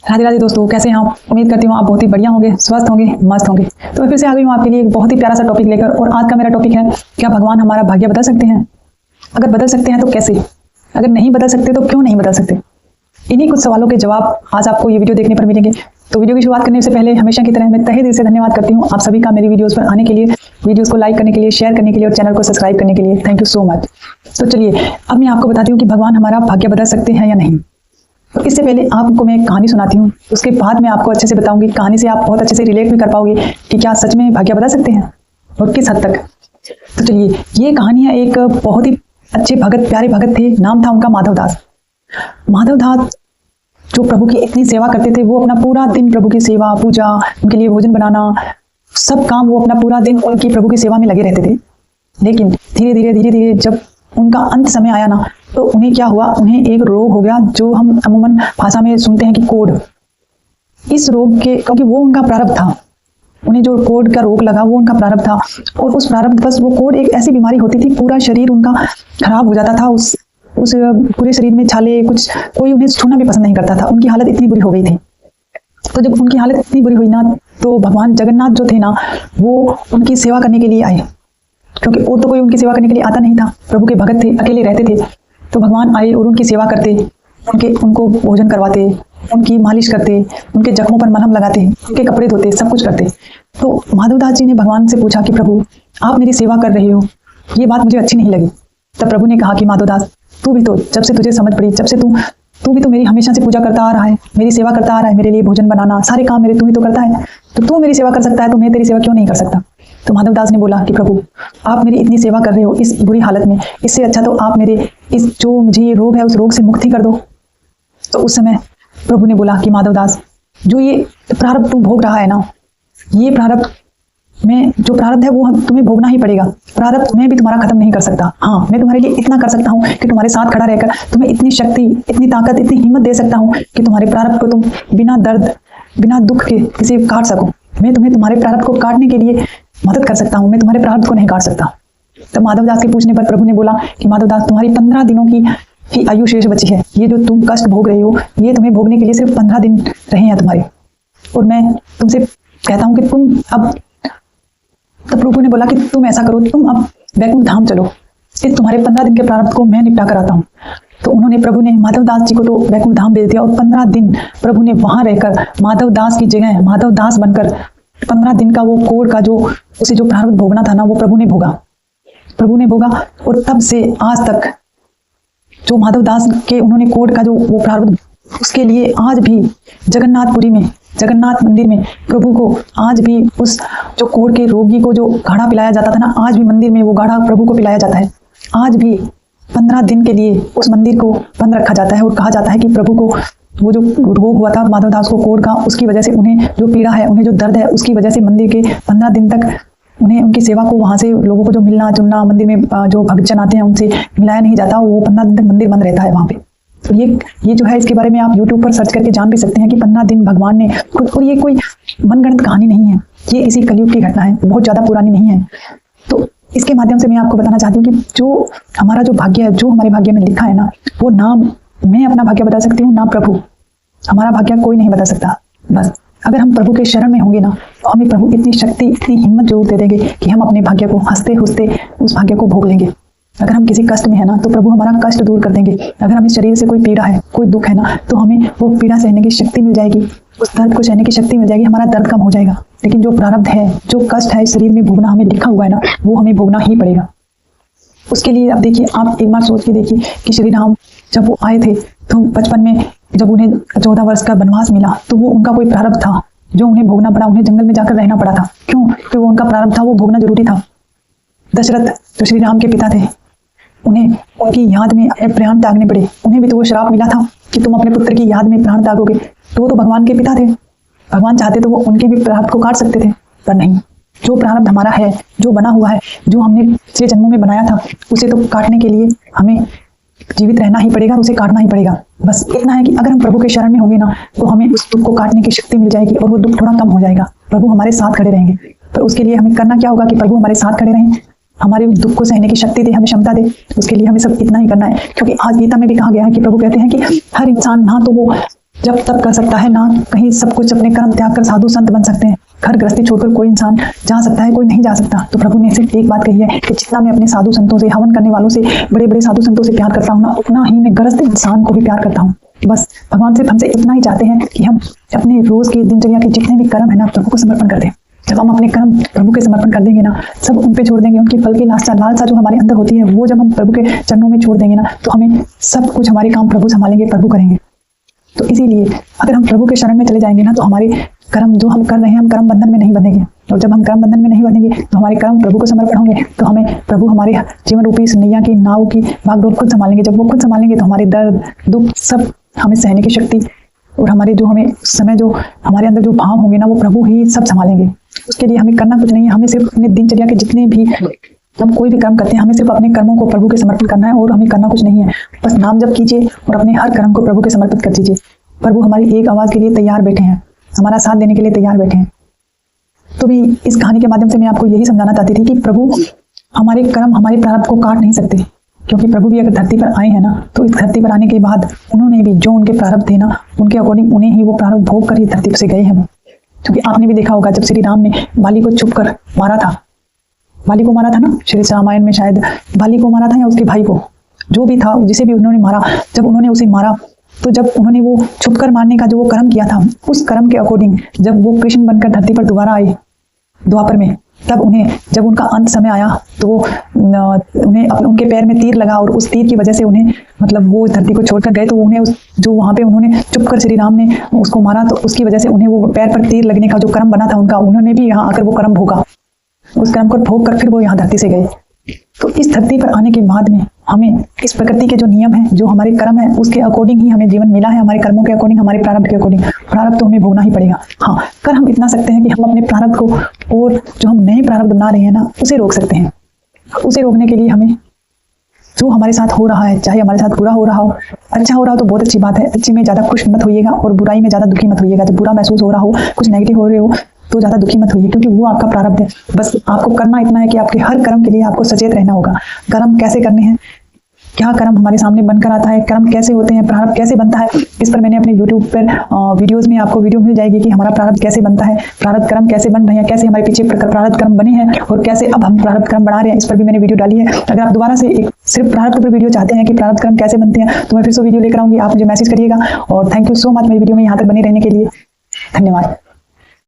राधे राधे दोस्तों, कैसे हैं आप? उम्मीद करती हूँ आप बहुत ही बढ़िया होंगे, स्वस्थ होंगे, मस्त होंगे। तो मैं फिर से आ गई हूँ आपके लिए एक बहुत ही प्यारा सा टॉपिक लेकर। और आज का मेरा टॉपिक है, क्या भगवान हमारा भाग्य बदल सकते हैं? अगर बदल सकते हैं तो कैसे? अगर नहीं बदल सकते तो क्यों नहीं बदल सकते? इन्हीं कुछ सवालों के जवाब आज आपको ये वीडियो देखने पर मिलेंगे। तो वीडियो की शुरुआत करने से पहले हमेशा की तरह मैं तहे दिल से धन्यवाद करती हूँ आप सभी का मेरी वीडियोस पर आने के लिए, वीडियोस को लाइक करने के लिए, शेयर करने के लिए और चैनल को सब्सक्राइब करने के लिए। Thank you so much. तो चलिए अब मैं आपको बताती हूँ कि भगवान हमारा भाग्य बदल सकते हैं या नहीं। तो इससे पहले आपको मैं एक कहानी सुनाती हूँ, उसके बाद मैं आपको अच्छे से बताऊंगी। कहानी से आप बहुत अच्छे से रिलेट भी कर पाओगे कि क्या सच में भाग्य बदल सकते हैं और किस हद तक। तो चलिए, ये कहानी है एक बहुत ही अच्छे भगत, प्यारे भगत थे। नाम था उनका माधव दास। माधव दास जो प्रभु की इतनी सेवा करते थे, वो अपना पूरा दिन प्रभु की सेवा, पूजा, उनके लिए भोजन बनाना, सब काम वो अपना पूरा दिन उनकी प्रभु की सेवा में लगे रहते थे। लेकिन धीरे धीरे जब उनका अंत समय आया ना, तो उन्हें क्या हुआ, उन्हें एक रोग हो गया जो हम अमूमन भाषा में सुनते हैं कि कोढ़। इस रोग के, क्योंकि वो उनका प्रारब्ध था, उन्हें जो कोढ़ का रोग लगा वो उनका प्रारब्ध था। और उस प्रारब्ध, बस वो कोढ़ एक ऐसी बीमारी होती थी, पूरा शरीर उनका खराब हो जाता था। उस पूरे शरीर में छाले, कुछ, कोई उन्हें छूना भी पसंद नहीं करता था। उनकी हालत इतनी बुरी हो गई थी। तो जब उनकी हालत इतनी बुरी हुई ना, तो भगवान जगन्नाथ जो थे ना, वो उनकी सेवा करने के लिए आए। क्योंकि और तो कोई उनकी सेवा करने के लिए आता नहीं था, प्रभु के भगत थे, अकेले रहते थे। तो भगवान आए और उनकी सेवा करते, उनको भोजन करवाते, उनकी मालिश करते, उनके जख्मों पर मलहम लगाते, उनके कपड़े धोते, सब कुछ करते। तो माधवदास जी ने भगवान से पूछा कि प्रभु, आप मेरी सेवा कर रहे हो, ये बात मुझे अच्छी नहीं लगी। तब प्रभु ने कहा कि माधवदास, तू भी तो, जब से तुझे समझ पड़ी, जब से तू भी तो मेरी हमेशा से पूजा करता आ रहा है, मेरी सेवा करता आ रहा है, मेरे लिए भोजन बनाना, सारे काम मेरे तू ही तो करता है। तो तू मेरी सेवा कर सकता है, तो मैं तेरी सेवा क्यों नहीं कर सकता? तो माधवदास ने बोला कि प्रभु, आप मेरी इतनी सेवा कर रहे हो इस बुरी हालत में, इससे अच्छा तो आप मेरे इस जो मुझे ये रोग है, उस रोग से मुक्ति कर दो। तो उस समय प्रभु ने बोला कि माधवदास, जो ये प्रारब्ध तू भोग रहा है ना, ये प्रारब्ध में जो प्रारब्ध है वो तुम्हें भोगना ही पड़ेगा। प्रारब्ध मैं भी तुम्हारा खत्म नहीं कर सकता। हाँ, मैं तुम्हारे लिए इतना कर सकता हूँ कि तुम्हारे साथ खड़ा रहकर तुम्हें इतनी शक्ति, इतनी ताकत, इतनी हिम्मत दे सकता हूँ कि तुम्हारे प्रारब्ध को तुम बिना दर्द, बिना दुख के किसी काट सको। मैं तुम्हें तुम्हारे प्रारब्ध को काटने के लिए मदद कर सकता हूँ, मैं तुम्हारे प्रारब्ध को नहीं काट सकता। तब माधवदास के पूछने पर प्रभु ने बोला कि माधवदास, तुम्हारी 15 दिनों की ही आयु शेष बची है। ये जो तुम कष्ट भोग रहे हो, ये तुम्हें भोगने के लिए सिर्फ 15 दिन रहे हैं तुम्हारे। और मैं तुमसे कहता हूँ कि तुम अब, तब प्रभु ने बोला कि तुम ऐसा करो, तुम अब वैकुंठ धाम चलो, इस तुम्हारे 15 दिन के प्रारब्ध को मैं निपटा कर आता हूँ। तो प्रभु ने माधवदास जी को तो वैकुंठ धाम भेज दिया। और 15 दिन प्रभु ने वहां रहकर माधवदास की जगह माधवदास बनकर 15 दिन का वो कोढ़ का जो उसे जो प्रारब्ध भोगना था ना, वो प्रभु ने भोगा। और तब से आज तक जो माधवदास के उन्होंने कोढ़ का जो वो प्रारब्ध, उसके लिए आज भी जगन्नाथपुरी में, जगन्नाथ मंदिर में प्रभु को आज भी उस जो कोढ़ के रोगी को जो गाढ़ा पिलाया जाता था ना, आज भी मंदिर में वो गाढ़ा प्रभु को पिलाया जाता है। आज भी 15 दिन के लिए उस मंदिर को बंद रखा जाता है। और कहा जाता है कि प्रभु को वो जो रोग हुआ था माधवदास को कोढ़ का, उसकी वजह से उन्हें जो पीड़ा है, उन्हें जो दर्द है, उसकी वजह से मंदिर के 15 दिन तक उन्हें उनकी सेवा को, वहां से लोगों को जो मिलना जुलना, मंदिर में जो भक्तजन आते हैं उनसे मिलाया नहीं जाता। वो 15 दिन तक मंदिर बंद रहता है वहां पे। तो ये जो है, इसके बारे में आप YouTube पर सर्च करके जान भी सकते हैं कि 15 दिन भगवान ने खुद, और ये कोई मनगढ़ंत कहानी नहीं है, ये इसी कलयुग की घटना है, बहुत ज्यादा पुरानी नहीं है। तो इसके माध्यम से मैं आपको बताना चाहती हूँ कि जो हमारा जो भाग्य है, जो हमारे भाग्य में लिखा है ना, वो ना मैं अपना भाग्य बता सकती हूँ, ना प्रभु। हमारा भाग्य कोई नहीं बता सकता। बस अगर हम प्रभु के शरण में होंगे ना, तो हमें प्रभु इतनी शक्ति, इतनी हिम्मत जरूर दे देंगे कि हम अपने भाग्य को हंसते हुस्ते उस भाग्य को भोग लेंगे। अगर हम किसी कष्ट में है ना, तो प्रभु हमारा कष्ट दूर कर देंगे। अगर हमें शरीर से कोई पीड़ा है, कोई दुख है ना, तो हमें वो पीड़ा सहने की शक्ति मिल जाएगी, उस दर्द को सहने की शक्ति मिल जाएगी, हमारा दर्द कम हो जाएगा। लेकिन जो प्रारब्ध है, जो कष्ट है शरीर में भोगना हमें लिखा हुआ है ना, वो हमें भोगना ही पड़ेगा। उसके लिए अब देखिए, आप एक बार सोच के देखिए कि श्री राम जब वो आए थे, तो बचपन में जब उन्हें 14 वर्ष का वनवास मिला, तो वो उनका कोई प्रारब्ध था जो उन्हें भोगना पड़ा, उन्हें जंगल में जाकर रहना पड़ा था। क्यों? क्योंकि वो उनका प्रारब्ध था, वो भोगना जरूरी था। दशरथ जो श्री राम के पिता थे, उन्हें उनकी याद में प्राण त्यागने पड़े। उन्हें भी तो वो श्राप मिला था कि तुम अपने पुत्र की याद में प्राण त्यागोगे। तो वो तो भगवान के पिता थे, भगवान चाहते तो वो उनके भी प्रारब्ध को काट सकते थे, पर नहीं। जो प्रारब्ध हमारा है, जो बना हुआ है, जो हमने पिछले जन्मों में बनाया था, उसे तो काटने के लिए हमें जीवित रहना ही पड़ेगा, उसे काटना ही पड़ेगा। बस इतना है कि अगर हम प्रभु के शरण में होंगे ना, तो हमें उस दुख को काटने की शक्ति मिल जाएगी और वो दुख थोड़ा कम हो जाएगा। प्रभु हमारे साथ खड़े रहेंगे। तो उसके लिए हमें करना क्या होगा कि प्रभु हमारे साथ खड़े रहें, हमारे दुख को सहने की शक्ति दे, हमें क्षमता दे। उसके लिए हमें सब इतना ही करना है, क्योंकि आज गीता में भी कहा गया है कि प्रभु कहते हैं कि हर इंसान ना तो वो जब तब कर सकता है ना, कहीं सब कुछ अपने कर्म त्याग कर साधु संत बन सकते हैं। घर गृहस्थी छोड़कर कोई इंसान जा सकता है, कोई नहीं जा सकता। तो प्रभु ने सिर्फ एक बात कही है कि जितना मैं अपने साधु संतों से, हवन करने वालों से, बड़े बड़े साधु संतों से प्यार करता हूँ ना, उतना ही मैं गृहस्थ इंसान को भी प्यार करता हूँ। बस भगवान सिर्फ हमसे इतना ही चाहते हैं कि हम अपने रोज की दिनचर्या के जितने भी कर्म है ना, प्रभु को समर्पण कर दें। जब हम अपने कर्म प्रभु के समर्पण कर देंगे ना, सब उन पे छोड़ देंगे, उनके फल की लालसा जो हमारे अंदर होती है, वो जब हम प्रभु के चरणों में छोड़ देंगे ना, तो हमें सब कुछ, हमारे काम प्रभु संभालेंगे, प्रभु करेंगे। तो इसीलिए अगर हम प्रभु के शरण में चले जाएंगे ना, तो हमारे कर्म जो हम कर रहे हैं, हम कर्म बंधन में नहीं बंधेंगे। और जब हम कर्म बंधन में नहीं बंधेंगे तो हमारे कर्म प्रभु को समर्पण होंगे, तो हमें प्रभु हमारे जीवन रूपी इस नैया की नाव की भागदौड़ खुद संभालेंगे। जब वो खुद संभालेंगे तो हमारे दर्द दुख सब हमें सहने की शक्ति, और हमारे जो हमें उस समय जो हमारे अंदर जो भाव होंगे ना, वो प्रभु ही सब संभालेंगे। उसके लिए हमें करना कुछ नहीं है, हमें सिर्फ अपने दिनचर्या के जितने भी हम कोई भी कर्म करते हैं, हमें सिर्फ अपने कर्मों को प्रभु के समर्पण करना है, और हमें करना कुछ नहीं है। बस नाम जप कीजिए और अपने हर कर्म को प्रभु के समर्पित कर दीजिए। प्रभु हमारी एक आवाज के लिए तैयार बैठे हैं, हमारा साथ देने के लिए तैयार बैठे हैं। तो भी इस कहानी के माध्यम से मैं आपको यही समझाना चाहती थी कि प्रभु हमारे कर्म, हमारे प्रारब्ध को काट नहीं सकते, क्योंकि प्रभु भी अगर धरती पर आए हैं ना, तो इस धरती पर आने के बाद उन्होंने भी जो उनके प्रारब्ध थे ना, उनके अकॉर्डिंग उन्हें ही वो प्रारब्ध भोग कर ही धरती से गए हैं। क्योंकि आपने भी देखा होगा जब श्री राम ने बाली को छुप कर मारा था, बाली को मारा था ना, श्री रामायण में शायद बाली को मारा था या उसके भाई को, जो भी था, जिसे भी उन्होंने मारा, जब उन्होंने उसे मारा तो जब उन्होंने वो छुपकर मारने का जो वो कर्म किया था, उस कर्म के अकॉर्डिंग जब वो कृष्ण बनकर धरती पर दोबारा आए द्वापर में, तब उन्हें जब उनका अंत समय आया तो उन्हें उनके पैर में तीर लगा, और उस तीर की वजह से उन्हें मतलब वो धरती को छोड़कर गए, तो उन्हें जो वहाँ पे उन्होंने चुपकर श्री राम ने उसको मारा, तो उसकी वजह से उन्हें वो पैर पर तीर लगने का जो कर्म बना था उनका, उन्होंने भी यहाँ आकर वो कर्म भोगा। उस कर्म को भोग कर फिर वो यहाँ धरती से गए। तो इस धरती पर आने के बाद में हमें इस प्रकृति के जो नियम है, जो हमारे कर्म है, उसके अकॉर्डिंग ही हमें जीवन मिला है, हमारे कर्मों के अकॉर्डिंग, हमारे प्रारब्ध के अकॉर्डिंग। प्रारब्ध तो हमें भोगना ही पड़ेगा। हाँ, कर हम इतना सकते हैं कि हम अपने प्रारब्ध को, और जो हम नए प्रारब्ध बना रहे हैं ना, उसे रोक सकते हैं। उसे रोकने के लिए हमें जो हमारे साथ हो रहा है, चाहे हमारे साथ बुरा हो रहा हो, अच्छा हो रहा हो तो बहुत अच्छी बात है, अच्छे में ज़्यादा खुश मत होइएगा और बुराई में ज़्यादा दुखी मत होइएगा। जब बुरा महसूस हो रहा हो, कुछ नेगेटिव हो रहे हो, तो ज़्यादा दुखी मत होइए, क्योंकि वो आपका प्रारब्ध है। बस आपको करना इतना है कि आपके हर कर्म के लिए आपको सचेत रहना होगा। कर्म कैसे करने हैं, क्या कर्म हमारे सामने बनकर आता है, कर्म कैसे होते हैं, प्रारब्ध कैसे बनता है, इस पर मैंने अपने YouTube पर वीडियोज़ में आपको वीडियो मिल जाएगी कि हमारा प्रारब्ध कैसे बनता है, प्रारब्ध कर्म कैसे बन रहे हैं, कैसे हमारे पीछे प्रारब्ध कर्म बने हैं और कैसे अब हम प्रारब्ध कर्म बना रहे हैं, इस पर भी मैंने वीडियो डाली है। अगर आप दोबारा से एक सिर्फ प्रारब्ध पर वीडियो चाहते हैं कि प्रारब्ध कर्म कैसे बनते हैं, तो मैं फिर से वीडियो लेकर आऊँगी, आप मुझे मैसेज करिएगा। और थैंक यू सो मच मेरी वीडियो में यहाँ तक बने रहने के लिए। धन्यवाद।